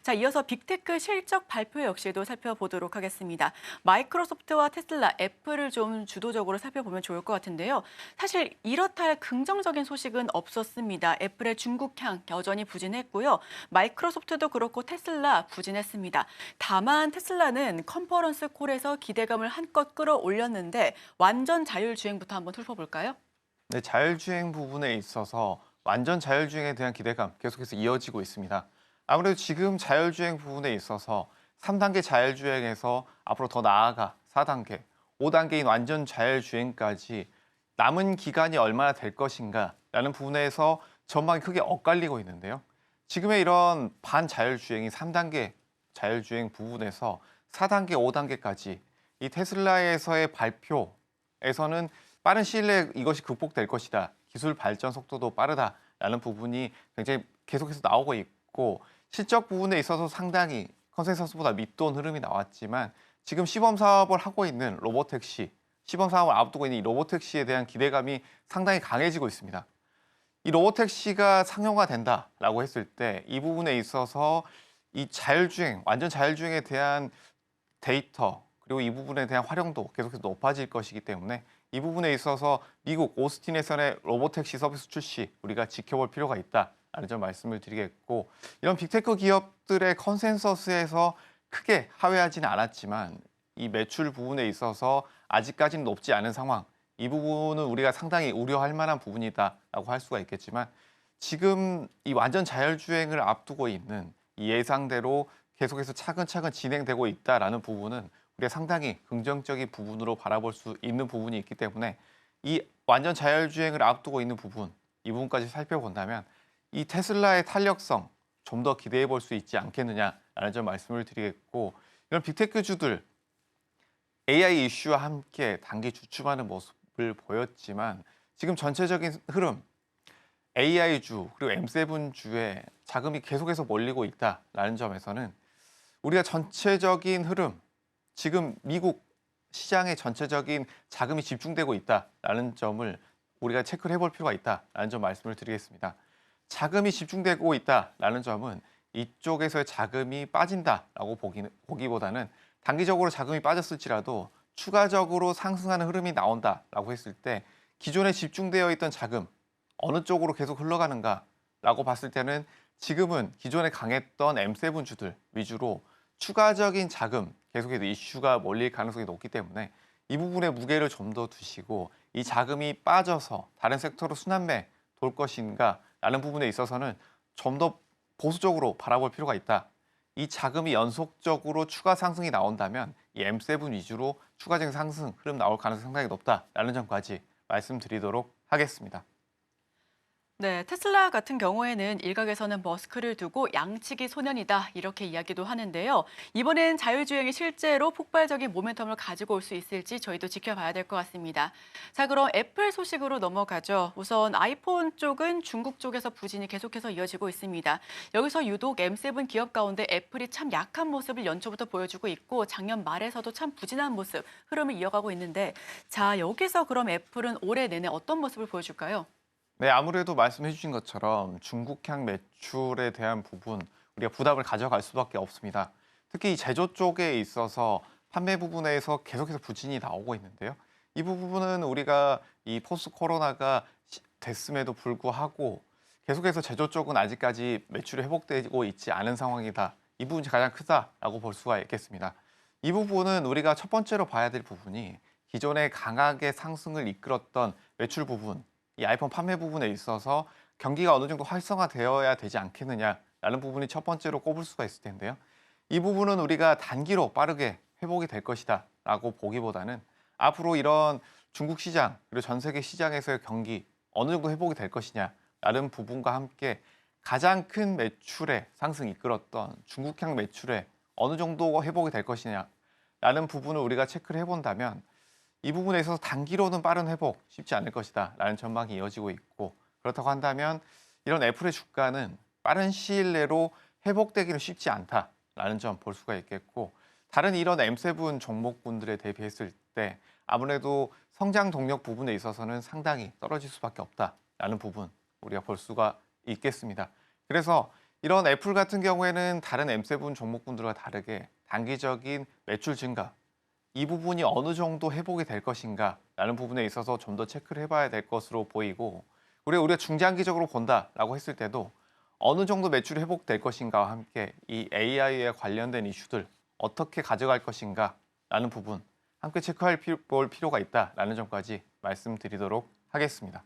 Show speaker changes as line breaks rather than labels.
자, 이어서 빅테크 실적 발표 역시도 살펴보도록 하겠습니다. 마이크로소프트와 테슬라, 애플을 좀 주도적으로 살펴보면 좋을 것 같은데요. 사실 이렇다 할 긍정적인 소식은 없었습니다. 애플의 중국향 여전히 부진했고요. 마이크로소프트도 그렇고 테슬라 부진했습니다. 다만 테슬라는 컨퍼런스 콜에서 기대감을 한껏 끌어올렸는데 완전 자율주행부터 한번 훑어볼까요?
네, 자율주행 부분에 있어서 완전 자율주행에 대한 기대감 계속해서 이어지고 있습니다. 아무래도 지금 자율주행 부분에 있어서 3단계 자율주행에서 앞으로 더 나아가 4단계, 5단계인 완전 자율주행까지 남은 기간이 얼마나 될 것인가라는 부분에서 전망이 크게 엇갈리고 있는데요. 지금의 이런 반자율주행이 3단계 자율주행 부분에서 4단계, 5단계까지 이 테슬라에서의 발표에서는 빠른 시일 내에 이것이 극복될 것이다. 기술 발전 속도도 빠르다라는 부분이 굉장히 계속해서 나오고 있고 실적 부분에 있어서 상당히 컨센서스보다 밑도는 흐름이 나왔지만 지금 시범 사업을 하고 있는 로보택시, 시범 사업을 앞두고 있는 이 로보택시에 대한 기대감이 상당히 강해지고 있습니다. 이 로보택시가 상용화 된다라고 했을 때 이 부분에 있어서 이 자율주행, 완전 자율주행에 대한 데이터 그리고 이 부분에 대한 활용도 계속해서 높아질 것이기 때문에 이 부분에 있어서 미국 오스틴에서의 로보택시 서비스 출시 우리가 지켜볼 필요가 있다라는 점 말씀을 드리겠고 이런 빅테크 기업들의 컨센서스에서 크게 하회하지는 않았지만 이 매출 부분에 있어서 아직까지는 높지 않은 상황 이 부분은 우리가 상당히 우려할 만한 부분이다라고 할 수가 있겠지만 지금 이 완전 자율주행을 앞두고 있는 이 예상대로 계속해서 차근차근 진행되고 있다라는 부분은 우리가 상당히 긍정적인 부분으로 바라볼 수 있는 부분이 있기 때문에 이 완전 자율주행을 앞두고 있는 부분, 이 부분까지 살펴본다면 이 테슬라의 탄력성 좀 더 기대해 볼 수 있지 않겠느냐라는 점 말씀을 드리겠고 이런 빅테크주들 AI 이슈와 함께 단기 주춤하는 모습을 보였지만 지금 전체적인 흐름 AI주 그리고 M7주에 자금이 계속해서 몰리고 있다라는 점에서는 우리가 전체적인 흐름, 지금 미국 시장의 전체적인 자금이 집중되고 있다라는 점을 우리가 체크를 해볼 필요가 있다라는 점 말씀을 드리겠습니다. 자금이 집중되고 있다라는 점은 이쪽에서의 자금이 빠진다라고 보기보다는 단기적으로 자금이 빠졌을지라도 추가적으로 상승하는 흐름이 나온다라고 했을 때 기존에 집중되어 있던 자금 어느 쪽으로 계속 흘러가는가라고 봤을 때는 지금은 기존에 강했던 M7 주들 위주로 추가적인 자금 계속해서 이슈가 몰릴 가능성이 높기 때문에 이 부분에 무게를 좀 더 두시고 이 자금이 빠져서 다른 섹터로 순환매 돌 것인가라는 부분에 있어서는 좀 더 보수적으로 바라볼 필요가 있다. 이 자금이 연속적으로 추가 상승이 나온다면 이 M7 위주로 추가적인 상승 흐름 나올 가능성이 상당히 높다라는 점까지 말씀드리도록 하겠습니다.
네, 테슬라 같은 경우에는 일각에서는 머스크를 두고 양치기 소년이다 이렇게 이야기도 하는데요. 이번엔 자율주행이 실제로 폭발적인 모멘텀을 가지고 올 수 있을지 저희도 지켜봐야 될 것 같습니다. 자, 그럼 애플 소식으로 넘어가죠. 우선 아이폰 쪽은 중국 쪽에서 부진이 계속해서 이어지고 있습니다. 여기서 유독 M7 기업 가운데 애플이 참 약한 모습을 연초부터 보여주고 있고 작년 말에서도 참 부진한 모습 흐름을 이어가고 있는데 자, 여기서 그럼 애플은 올해 내내 어떤 모습을 보여줄까요?
네, 아무래도 말씀해 주신 것처럼 중국향 매출에 대한 부분 우리가 부담을 가져갈 수밖에 없습니다. 특히 이 제조 쪽에 있어서 판매 부분에서 계속해서 부진이 나오고 있는데요. 이 부분은 우리가 이 포스트 코로나가 됐음에도 불구하고 계속해서 제조 쪽은 아직까지 매출이 회복되고 있지 않은 상황이다. 이 부분이 가장 크다라고 볼 수가 있겠습니다. 이 부분은 우리가 첫 번째로 봐야 될 부분이 기존에 강하게 상승을 이끌었던 매출 부분 이 아이폰 판매 부분에 있어서 경기가 어느 정도 활성화되어야 되지 않겠느냐라는 부분이 첫 번째로 꼽을 수가 있을 텐데요. 이 부분은 우리가 단기로 빠르게 회복이 될 것이다라고 보기보다는 앞으로 이런 중국 시장 그리고 전 세계 시장에서의 경기 어느 정도 회복이 될 것이냐라는 부분과 함께 가장 큰 매출의 상승 이끌었던 중국향 매출에 어느 정도 회복이 될 것이냐라는 부분을 우리가 체크를 해본다면 이 부분에 있어서 단기로는 빠른 회복 쉽지 않을 것이다라는 전망이 이어지고 있고 그렇다고 한다면 이런 애플의 주가는 빠른 시일 내로 회복되기는 쉽지 않다라는 점 볼 수가 있겠고 다른 이런 M7 종목군들에 대비했을 때 아무래도 성장 동력 부분에 있어서는 상당히 떨어질 수밖에 없다라는 부분 우리가 볼 수가 있겠습니다. 그래서 이런 애플 같은 경우에는 다른 M7 종목군들과 다르게 단기적인 매출 증가, 이 부분이 어느 정도 회복이 될 것인가라는 부분에 있어서 좀 더 체크를 해봐야 될 것으로 보이고, 우리가 중장기적으로 본다라고 했을 때도 어느 정도 매출이 회복될 것인가와 함께 이 AI에 관련된 이슈들 어떻게 가져갈 것인가라는 부분 함께 체크할 볼 필요가 있다라는 점까지 말씀드리도록 하겠습니다.